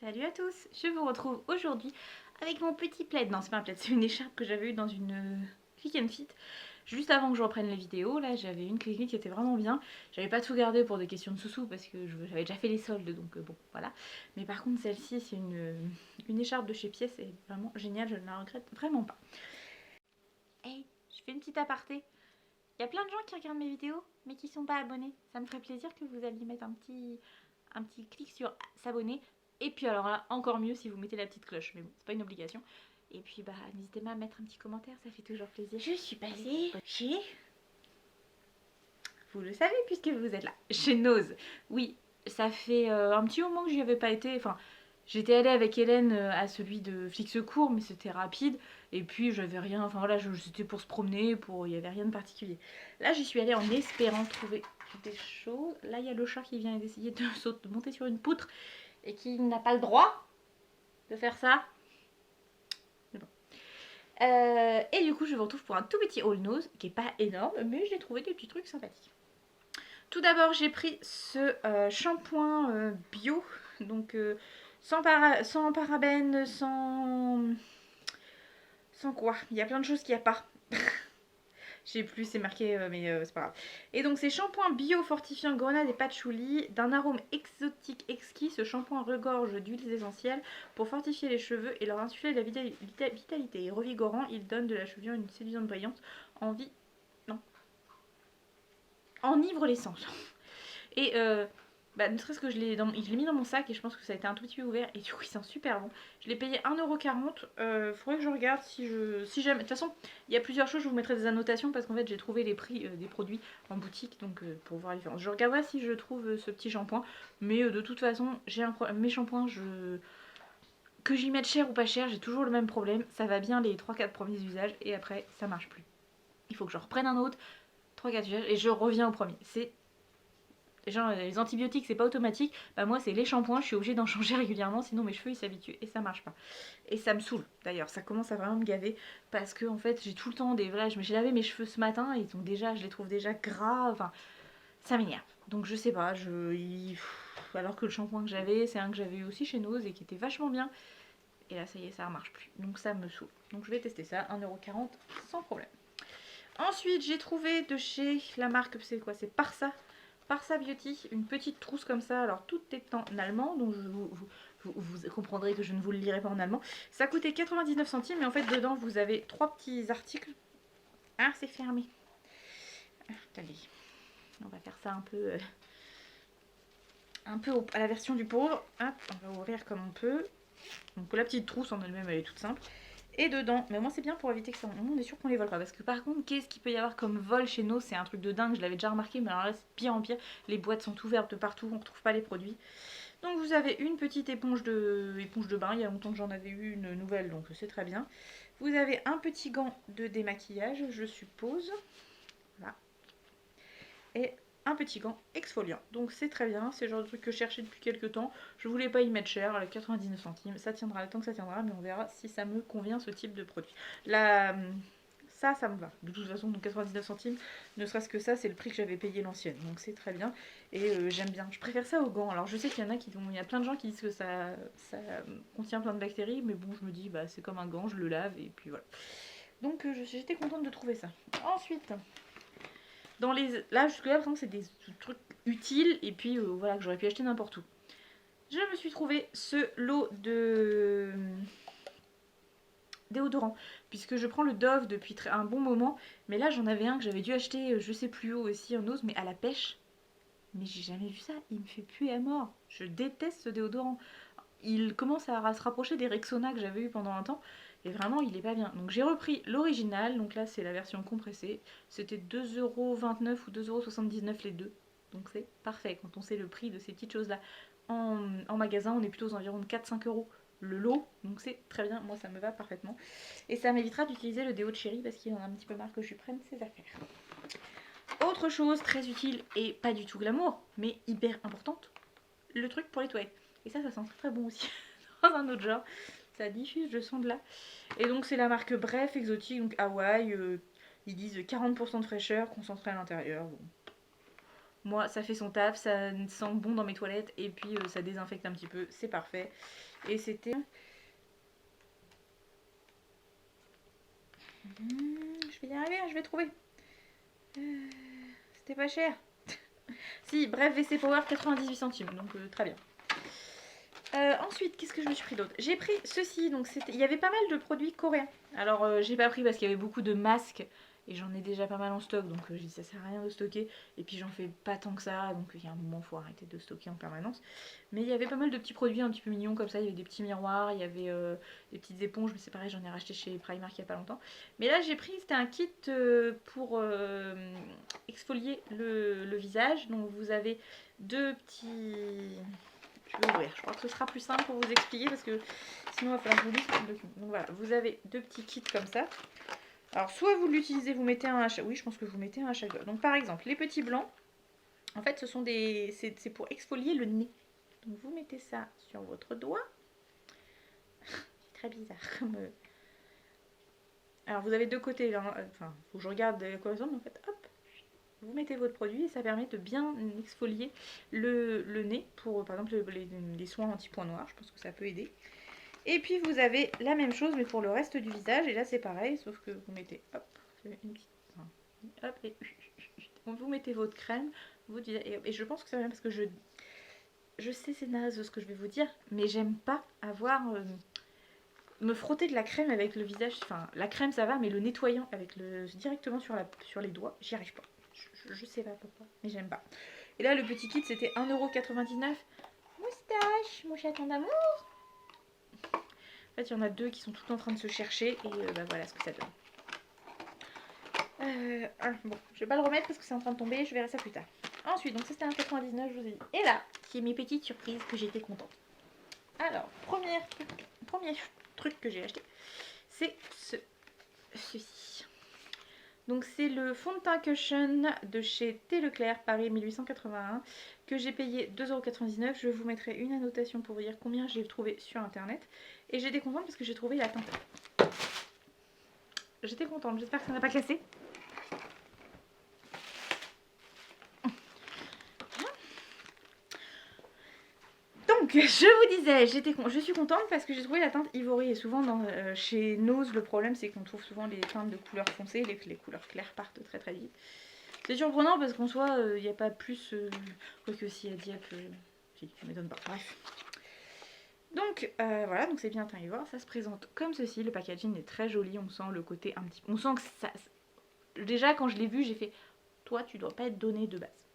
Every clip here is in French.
Salut à tous, je vous retrouve aujourd'hui avec mon petit plaid. Non, c'est pas un plaid, c'est une écharpe que j'avais eue dans une Click and Fit. Juste avant que je reprenne les vidéos, là j'avais une Click and Fit qui était vraiment bien. J'avais pas tout gardé pour des questions de sous-sous parce que j'avais déjà fait les soldes, donc bon, voilà. Mais par contre celle-ci, c'est une écharpe de chez Pièce, c'est vraiment génial, je ne la regrette vraiment pas. Hey, je fais une petite aparté. Il y a plein de gens qui regardent mes vidéos, mais qui sont pas abonnés. Ça me ferait plaisir que vous alliez mettre un petit clic sur s'abonner. Et puis alors là, encore mieux si vous mettez la petite cloche. Mais bon, c'est pas une obligation. Et puis bah, n'hésitez pas à mettre un petit commentaire, ça fait toujours plaisir. Je suis passée chez... Vous le savez puisque vous êtes là. Chez Nose. Oui, ça fait un petit moment que j'y avais pas été. Enfin, j'étais allée avec Hélène à celui de Flixecourt, mais c'était rapide. Et puis j'avais rien, enfin voilà, c'était pour se promener, il n'y avait rien de particulier. Là, j'y suis allée en espérant trouver des choses. Là, il y a le chat qui vient d'essayer de monter sur une poutre et qui n'a pas le droit de faire ça. Mais bon. Et du coup, je vous retrouve pour un tout petit haul nose qui est pas énorme, mais j'ai trouvé des petits trucs sympathiques. Tout d'abord, j'ai pris ce shampoing bio, donc sans parabènes, sans quoi. Il y a plein de choses qu'il n'y a pas. Je sais plus, c'est marqué, mais c'est pas grave. Et donc, c'est shampoing bio fortifiant grenade et patchouli d'un arôme exotique exquis. Ce shampoing regorge d'huiles essentielles pour fortifier les cheveux et leur insuffler de la vitalité. Et revigorant, il donne de la chevelure une séduisante brillance enivre les sens. Et bah, ne serait-ce que je l'ai mis dans mon sac et je pense que ça a été un tout petit peu ouvert et du coup il sent super bon. Je l'ai payé 1,40€. Faudrait que je regarde si jamais. De toute façon, il y a plusieurs choses, je vous mettrai des annotations parce qu'en fait j'ai trouvé les prix des produits en boutique, donc pour voir la différence. Je regarderai si je trouve ce petit shampoing, mais de toute façon, mes shampoings, que j'y mette cher ou pas cher, j'ai toujours le même problème. Ça va bien les 3-4 premiers usages et après ça marche plus. Il faut que je reprenne un autre, 3-4 usages et je reviens au premier. C'est genre les antibiotiques c'est pas automatique, bah moi c'est les shampoings, je suis obligée d'en changer régulièrement sinon mes cheveux ils s'habituent et ça marche pas. Et ça me saoule d'ailleurs, ça commence à vraiment me gaver parce que en fait j'ai tout le temps des vrais, j'ai lavé mes cheveux ce matin et ils ont déjà, je les trouve déjà gras, enfin ça m'énerve. Donc je sais pas, alors que le shampoing que j'avais, c'est un que j'avais eu aussi chez Nose et qui était vachement bien. Et là ça y est, ça marche plus. Donc ça me saoule. Donc je vais tester ça, 1,40€ sans problème. Ensuite j'ai trouvé de chez la marque, c'est quoi, c'est Parsa Beauty, une petite trousse comme ça. Alors tout est en allemand, donc vous comprendrez que je ne vous le lirai pas en allemand. Ça coûtait 99 centimes, mais en fait dedans vous avez 3 petits articles. Ah, c'est fermé. Attendez, on va faire ça un peu à la version du pauvre. Hop, on va ouvrir comme on peut. Donc la petite trousse en elle-même, elle est toute simple. Et dedans, mais moi c'est bien pour éviter que ça, on est sûr qu'on les vole pas. Parce que par contre, qu'est-ce qu'il peut y avoir comme vol chez nous? C'est un truc de dingue, je l'avais déjà remarqué, mais alors là c'est pire en pire. Les boîtes sont ouvertes de partout, on retrouve pas les produits. Donc vous avez une petite éponge de bain, il y a longtemps que j'en avais eu une nouvelle, donc c'est très bien. Vous avez un petit gant de démaquillage, je suppose. Voilà. Et un petit gant exfoliant. Donc c'est très bien, c'est le genre de truc que je cherchais depuis quelques temps. Je voulais pas y mettre cher, à 99 centimes. Ça tiendra le temps que ça tiendra, mais on verra si ça me convient ce type de produit. Ça me va. De toute façon, donc 99 centimes, ne serait-ce que ça, c'est le prix que j'avais payé l'ancienne. Donc c'est très bien. Et j'aime bien. Je préfère ça aux gants. Alors je sais qu'il y en a il y a plein de gens qui disent que ça contient plein de bactéries, mais bon, je me dis, bah c'est comme un gant, je le lave et puis voilà. Donc j'étais contente de trouver ça. Ensuite, là jusque là c'est des trucs utiles et puis voilà que j'aurais pu acheter n'importe où. Je me suis trouvé ce lot de déodorant puisque je prends le Dove depuis un bon moment, mais là j'en avais un que j'avais dû acheter je sais plus où aussi en ose, mais à la pêche. Mais j'ai jamais vu ça, il me fait puer à mort. Je déteste ce déodorant. Il commence à se rapprocher des Rexona que j'avais eu pendant un temps. Et vraiment, il est pas bien. Donc j'ai repris l'original. Donc là, c'est la version compressée. C'était 2,29€ ou 2,79€ les deux. Donc c'est parfait. Quand on sait le prix de ces petites choses-là en magasin, on est plutôt aux environs de 4-5€ le lot. Donc c'est très bien. Moi, ça me va parfaitement. Et ça m'évitera d'utiliser le déo de chéri parce qu'il en a un petit peu marre que je lui prenne ses affaires. Autre chose très utile et pas du tout glamour, mais hyper importante, le truc pour les toilettes. Et ça sent très bon aussi, dans un autre genre. Ça diffuse le son de là. Et donc c'est la marque Bref Exotique, donc Hawaï. Ils disent 40% de fraîcheur concentrée à l'intérieur. Bon. Moi, ça fait son taf, ça sent bon dans mes toilettes et puis ça désinfecte un petit peu, c'est parfait. Et c'était... je vais y arriver, je vais trouver. C'était pas cher. Si, bref, WC Power 98 centimes, donc très bien. Ensuite, qu'est-ce que je me suis pris d'autre? J'ai pris ceci, donc il y avait pas mal de produits coréens. Alors, j'ai pas pris parce qu'il y avait beaucoup de masques et j'en ai déjà pas mal en stock, donc j'ai dit ça sert à rien de stocker. Et puis j'en fais pas tant que ça, donc il y a un moment faut arrêter de stocker en permanence. Mais il y avait pas mal de petits produits un petit peu mignons comme ça, il y avait des petits miroirs, il y avait des petites éponges, mais c'est pareil, j'en ai racheté chez Primark il y a pas longtemps. Mais là j'ai pris, c'était un kit pour exfolier le visage, donc vous avez deux petits... Je vais ouvrir, je crois que ce sera plus simple pour vous expliquer parce que sinon il va falloir que je vous lise le document. Donc voilà, vous avez deux petits kits comme ça. Alors soit vous l'utilisez, vous mettez un à chaque... Oui, je pense que vous mettez un à chaque doigt. Donc par exemple, les petits blancs, en fait ce sont des... c'est pour exfolier le nez. Donc vous mettez ça sur votre doigt. C'est très bizarre comme... Alors vous avez deux côtés, là, enfin, faut que je regarde à quoi ressemble en fait. Hop, vous mettez votre produit et ça permet de bien exfolier le nez pour par exemple les soins anti-points noirs, je pense que ça peut aider. Et puis vous avez la même chose mais pour le reste du visage et là c'est pareil sauf que vous mettez hop, une petite, hop et vous mettez votre crème, et je pense que c'est bien parce que je sais c'est naze ce que je vais vous dire mais j'aime pas avoir me frotter de la crème avec le visage, enfin la crème ça va mais le nettoyant avec directement sur les doigts, j'y arrive pas. Je sais pas pourquoi, mais j'aime pas. Et là, le petit kit, c'était 1,99 €. Moustache, mon chaton d'amour. En fait, il y en a deux qui sont toutes en train de se chercher. Et bah, voilà ce que ça donne. Bon, je vais pas le remettre parce que c'est en train de tomber. Je verrai ça plus tard. Ensuite, donc ça c'était 1,99 €, je vous ai dit. Et là, c'est mes petites surprises que j'étais contente. Alors, premier truc que j'ai acheté, c'est ceci. Donc c'est le fond de teint Cushion de chez T. Leclerc, Paris 1881, que j'ai payé 2,99 €. Je vous mettrai une annotation pour vous dire combien j'ai trouvé sur internet. Et j'étais contente parce que j'ai trouvé la teinte. J'étais contente, j'espère que ça n'a pas cassé. Donc je vous disais, je suis contente parce que j'ai trouvé la teinte Ivory. Et souvent chez Nose, le problème c'est qu'on trouve souvent les teintes de couleurs foncées, les couleurs claires partent très très vite. C'est surprenant parce qu'en soi, il n'y a pas plus... Quoique si, à Dieppe, si, ça m'étonne pas. Bref. Donc voilà, donc c'est bien teint ivoire. Ça se présente comme ceci. Le packaging est très joli. On sent le côté un petit... On sent que ça... Déjà, quand je l'ai vu, j'ai fait... Toi, tu dois pas être donné de base.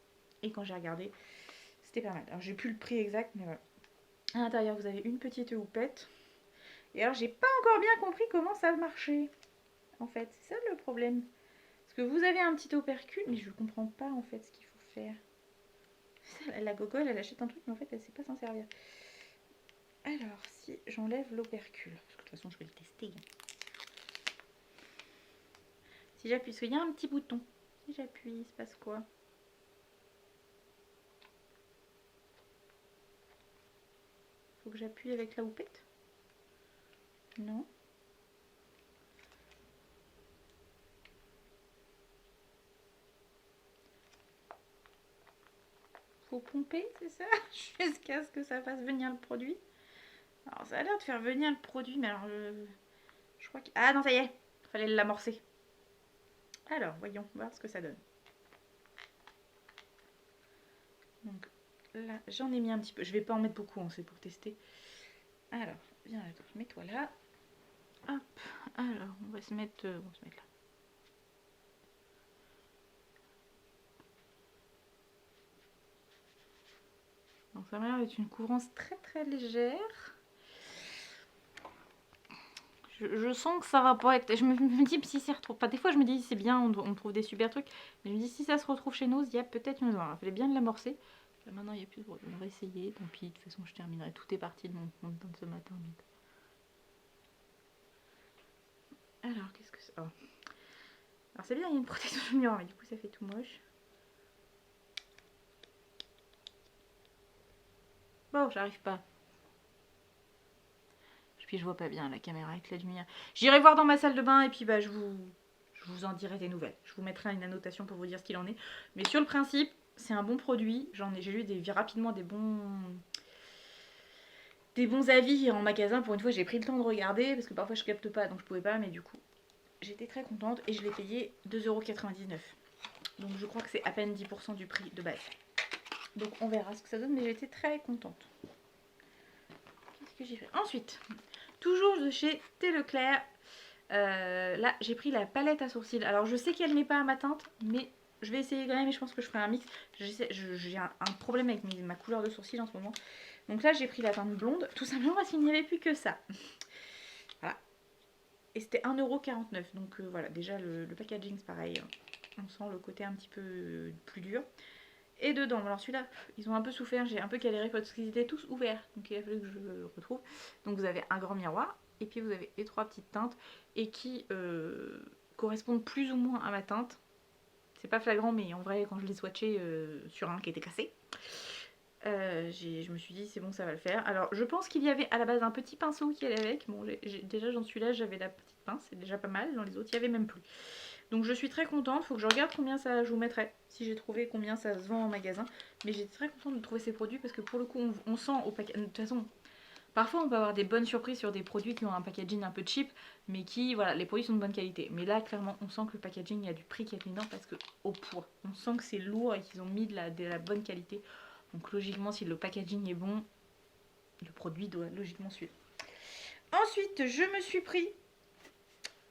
Et quand j'ai regardé, c'était pas mal. Alors, j'ai plus le prix exact, mais voilà. À l'intérieur, vous avez une petite houppette. Et alors, j'ai pas encore bien compris comment ça marchait. En fait, c'est ça le problème. Parce que vous avez un petit opercule, mais je comprends pas en fait ce qu'il faut faire. La gogole, elle achète un truc, mais en fait, elle sait pas s'en servir. Alors, si j'enlève l'opercule, parce que de toute façon, je vais le tester. Si j'appuie, parce qu'il y a un petit bouton. Si j'appuie, il se passe quoi? Faut que j'appuie avec la houppette? Non. Faut pomper, c'est ça? Jusqu'à ce que ça fasse venir le produit. Alors, ça a l'air de faire venir le produit, mais alors, je crois que... Ah non, ça y est, il fallait l'amorcer. Alors, voyons voir ce que ça donne. Donc là, j'en ai mis un petit peu. Je vais pas en mettre beaucoup, hein, c'est pour tester. Alors, viens là, mets-toi là. Hop, alors, on va se mettre là. Donc ça m'a l'air d'être une couvrance très très légère. Je sens que ça va pas être... Je me dis si ça retrouve... Pas des fois je me dis c'est bien, on trouve des super trucs. Mais je me dis si ça se retrouve chez nous, il y a peut-être une... Il fallait bien de l'amorcer. Là maintenant il n'y a plus de... On va essayer, tant pis. De toute façon je terminerai. Tout est parti de mon temps de ce matin. Donc. Alors qu'est-ce que c'est... Oh. Alors c'est bien, il y a une protection du miroir, mais du coup ça fait tout moche. Bon, j'arrive pas. Puis je vois pas bien la caméra avec la lumière. J'irai voir dans ma salle de bain et puis bah je vous en dirai des nouvelles. Je vous mettrai une annotation pour vous dire ce qu'il en est. Mais sur le principe, c'est un bon produit. J'ai lu rapidement des bons avis en magasin. Pour une fois, j'ai pris le temps de regarder parce que parfois je capte pas, donc je pouvais pas. Mais du coup, j'étais très contente et je l'ai payé 2,99 €. Donc je crois que c'est à peine 10% du prix de base. Donc on verra ce que ça donne, mais j'étais très contente. Qu'est-ce que j'ai fait ensuite? Toujours de chez Thé Leclerc. Là, j'ai pris la palette à sourcils. Alors je sais qu'elle n'est pas à ma teinte, mais je vais essayer quand même et je pense que je ferai un mix. J'ai un problème avec ma couleur de sourcils en ce moment. Donc là, j'ai pris la teinte blonde, tout simplement parce qu'il n'y avait plus que ça. Voilà. Et c'était 1,49 €. Donc voilà, déjà le packaging, c'est pareil. On sent le côté un petit peu plus dur. Et dedans, alors celui-là, ils ont un peu souffert, j'ai un peu galéré parce qu'ils étaient tous ouverts. Donc il a fallu que je le retrouve. Donc vous avez un grand miroir, et puis vous avez les 3 petites teintes, et qui correspondent plus ou moins à ma teinte. C'est pas flagrant, mais en vrai, quand je l'ai swatché sur un qui était cassé, je me suis dit c'est bon, ça va le faire. Alors je pense qu'il y avait à la base un petit pinceau qui allait avec. Bon, déjà dans celui-là, j'avais la petite pince, c'est déjà pas mal. Dans les autres, il y avait même plus. Donc je suis très contente, faut que je regarde combien ça, je vous mettrai, si j'ai trouvé combien ça se vend en magasin. Mais j'étais très contente de trouver ces produits parce que pour le coup, on sent au packaging. De toute façon, parfois on peut avoir des bonnes surprises sur des produits qui ont un packaging un peu cheap, mais qui, voilà, les produits sont de bonne qualité. Mais là, clairement, on sent que le packaging, il y a du prix qui est mis dedans parce que au poids, on sent que c'est lourd et qu'ils ont mis de la bonne qualité. Donc logiquement, si le packaging est bon, le produit doit logiquement suivre. Ensuite, je me suis pris...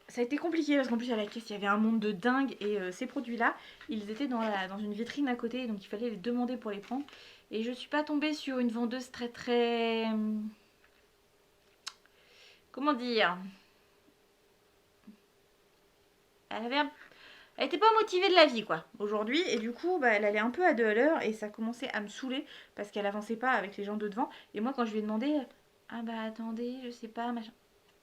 Ça a été compliqué parce qu'en plus à la caisse il y avait un monde de dingue et ces produits là ils étaient dans une vitrine à côté, donc il fallait les demander pour les prendre. Et je suis pas tombée sur une vendeuse très... Comment dire, elle était pas motivée de la vie quoi aujourd'hui, et du coup elle allait un peu à 2 à l'heure et ça commençait à me saouler parce qu'elle avançait pas avec les gens de devant. Et moi quand je lui ai demandé, ah bah attendez, je sais pas, machin.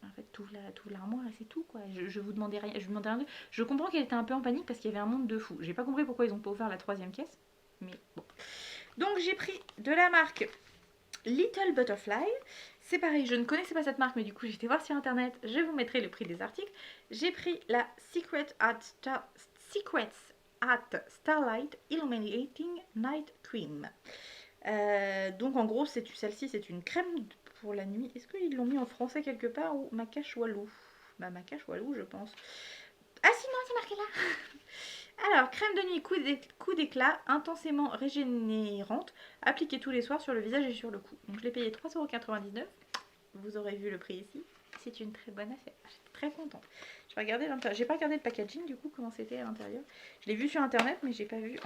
En fait, tout l'armoire et c'est tout quoi. Je vous demandais rien. Je demandais rien. Je comprends qu'elle était un peu en panique parce qu'il y avait un monde de fous. J'ai pas compris pourquoi ils ont pas ouvert la 3e caisse. Mais bon. Donc j'ai pris de la marque Little Butterfly. C'est pareil, je ne connaissais pas cette marque, mais du coup j'ai été voir sur internet. Je vous mettrai le prix des articles. J'ai pris la Secrets at Starlight Illuminating Night Cream. Donc en gros, celle-ci, c'est une crème pour la nuit. Est-ce qu'ils l'ont mis en français quelque part ou Macache Walou? Bah Macache Walou, je pense. Ah si, non, c'est marqué là. Alors, crème de nuit coup d'éclat, intensément régénérante, appliquée tous les soirs sur le visage et sur le cou. Donc je l'ai payé 3,99 €. Vous aurez vu le prix ici. C'est une très bonne affaire. J'étais très contente. Je vais regarder l'intérieur. J'ai pas regardé le packaging du coup, comment c'était à l'intérieur. Je l'ai vu sur internet, mais j'ai pas vu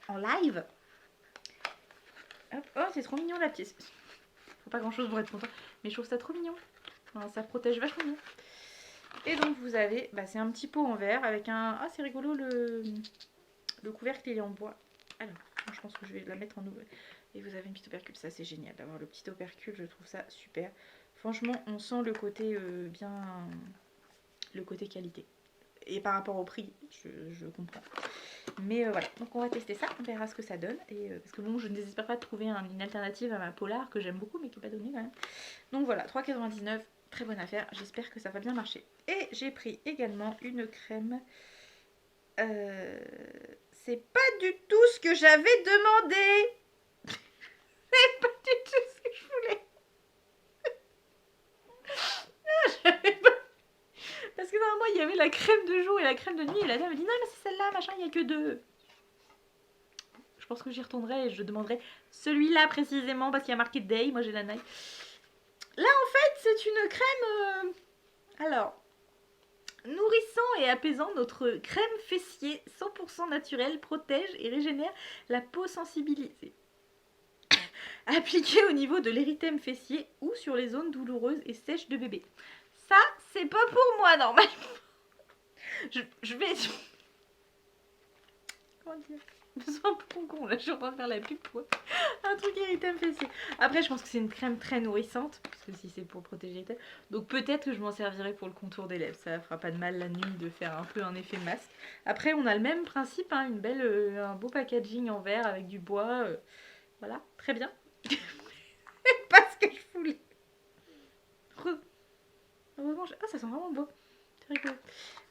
en live. Hop. Oh, c'est trop mignon la pièce. Faut pas grand chose pour être content, mais je trouve ça trop mignon. Enfin, ça protège vachement bien. Et donc vous avez, c'est un petit pot en verre avec un... Ah c'est rigolo, le couvercle il est en bois. Alors, je pense que je vais la mettre en nouveau. Et vous avez une petite opercule, ça c'est génial d'avoir le petit opercule, je trouve ça super. Franchement, on sent le côté bien... Le côté qualité. Et par rapport au prix, je comprends. Mais voilà, donc on va tester ça, on verra ce que ça donne. Et, parce que bon, je ne désespère pas de trouver une alternative à ma Polar que j'aime beaucoup mais qui n'est pas donnée quand même. Donc voilà, 3,99 €, très bonne affaire, j'espère que ça va bien marcher. Et j'ai pris également une crème. C'est pas du tout ce que j'avais demandé. C'est pas du tout ce que je voulais. J'avais pas... Parce que normalement il y avait la crème de jour et la crème de nuit et la dame me dit non mais c'est celle-là machin, il n'y a que 2. Je pense que j'y retournerai et je demanderai celui-là précisément parce qu'il y a marqué Day, moi j'ai la Night. Là en fait c'est une crème alors nourrissant et apaisant, notre crème fessier 100% naturelle protège et régénère la peau sensibilisée. Appliquée au niveau de l'érythème fessier ou sur les zones douloureuses et sèches de bébé. Ça c'est pas pour moi normalement. Je vais... Comment dire, je suis un peu con là, je suis en train de faire la pub pour un truc érythème fessier. Après je pense que c'est une crème très nourrissante, parce que si c'est pour protéger les lèvres. Donc peut-être que je m'en servirai pour le contour des lèvres, ça fera pas de mal la nuit de faire un peu un effet masque. Après on a le même principe, hein, un beau packaging en verre avec du bois, voilà, très bien. C'est pas ce que je voulais. Heureusement, ah ça sent vraiment beau. C'est rigolo.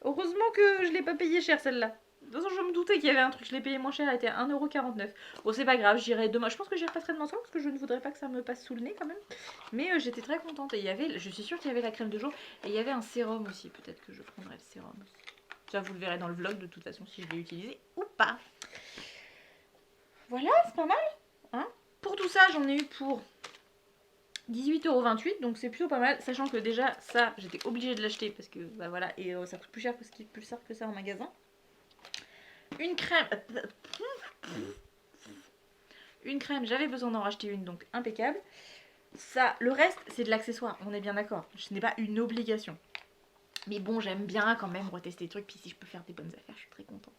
Heureusement que je l'ai pas payé cher celle-là. De toute façon, je me doutais qu'il y avait un truc, je l'ai payé moins cher, elle était à 1,49 €. Bon, c'est pas grave, j'irai demain. Je pense que j'y repasserai demain soir parce que je ne voudrais pas que ça me passe sous le nez quand même. Mais j'étais très contente. Et il y avait, je suis sûre qu'il y avait la crème de jour et il y avait un sérum aussi. Peut-être que je prendrai le sérum aussi. Ça, vous le verrez dans le vlog de toute façon si je l'ai utilisé ou pas. Voilà, c'est pas mal. Hein, pour tout ça, j'en ai eu pour 18,28 €, donc c'est plutôt pas mal, sachant que déjà ça j'étais obligée de l'acheter parce que bah voilà, et ça coûte plus cher que ça en magasin. Une crème, j'avais besoin d'en racheter une, donc impeccable. Ça, le reste c'est de l'accessoire, on est bien d'accord, ce n'est pas une obligation. Mais bon, j'aime bien quand même retester des trucs, puis si je peux faire des bonnes affaires, je suis très contente.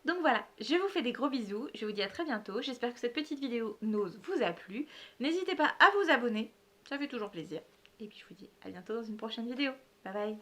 Donc voilà, je vous fais des gros bisous, je vous dis à très bientôt, j'espère que cette petite vidéo Nose vous a plu. N'hésitez pas à vous abonner, ça fait toujours plaisir. Et puis je vous dis à bientôt dans une prochaine vidéo. Bye bye.